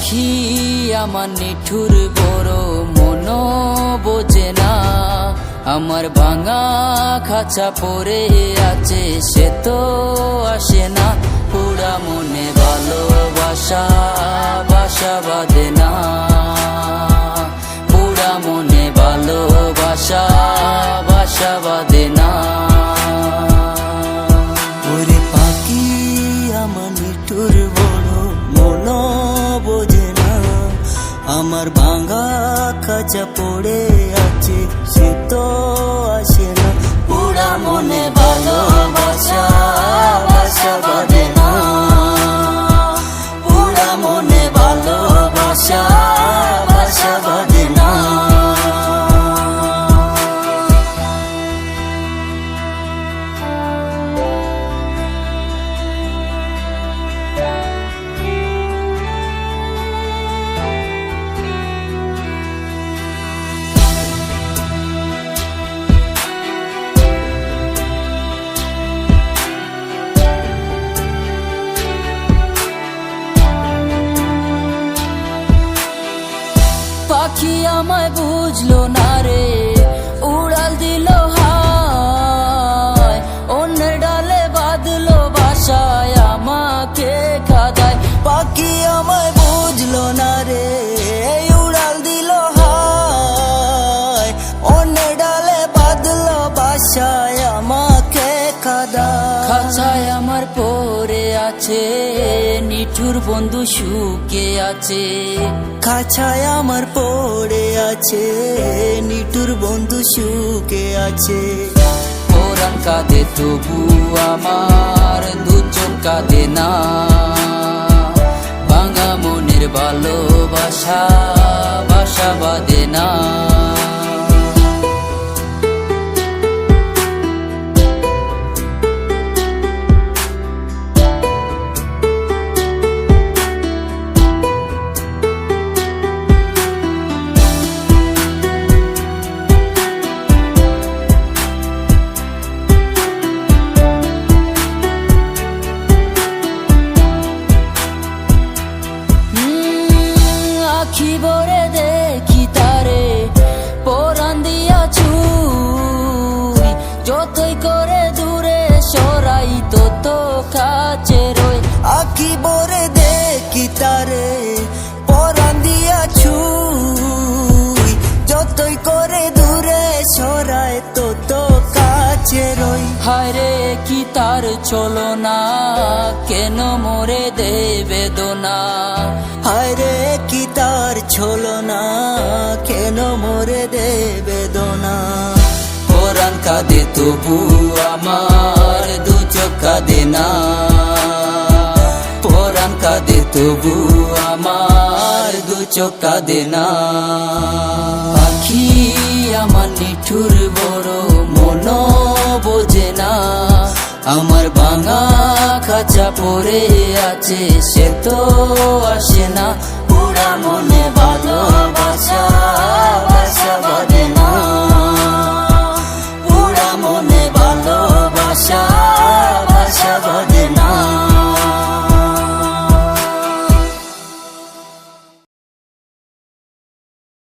পাখি আমার নিঠুর বড় মন বোঝে না, আমার ভাঙা খাঁচা পড়ে আছে সে তো আসে না। পুরা মনে ভালোবাসা বাসা বাঁধে না, পুরা মনে ভালোবাসা বাসা বাঁধে না। ওরে পাখি আমার নিঠুর বড় মন বোঝে না, আমার ভাঙা খাঁচা পড়ে আছে সে তো আসে না। পুরা মনে ভালোবাসা বাসা বাঁধে না, পুরা মনে ভালোবাসা বাসা বাঁধে না। পাখি আমায় বুঝলো না রে, উড়াল দিল হায়, অন্যের ডালে বাঁধলো বাসায় আমাকে খাদায়। পাখি আমায় বুঝলো না রে, উড়াল দিল হায়, অন্য ডালে বাঁধলো বাসায় আমাকে খাদায়। খাঁচায় আমার পড়ে আছে নিঠুর বন্ধু সুখে আছে, খাঁচায় আমার পড়ে আছে নিঠুর বন্ধু সুখে আছে। পরাণ কাঁদে তবু আমার দু চোখ কাঁদে না, ভাঙা মনের ভালোবাসা বাসা বাঁধে না। আখি ভরে দেখি তারে পরাণ দিয়া ছুঁই, যতই করে দূরে সরাই তত কাছে রই। আখি ভরে দেখি তারে পরাণ দিয়া ছুঁই, যতই করে দূরে সরায় তত কাছে রই। হায় রে কি তার চলো না, কেন মোরে দে বেদনা। হায় রে কি তার ছলো না, কেন মোরে দে বেদনা। পরাণ কাঁদে তবু আমার দু চোখ কাঁদে না, পরাণ কাঁদে তবু আমার দু চোখ কাঁদে না। পাখি আমার নিঠুর বড় মন বোঝে না, আমার ভাঙা খাঁচা পড়ে আছে সে তো আসে না। পুরা মনে ভালোবাসা বাসা বাঁধে না, পুরা মনে ভালোবাসা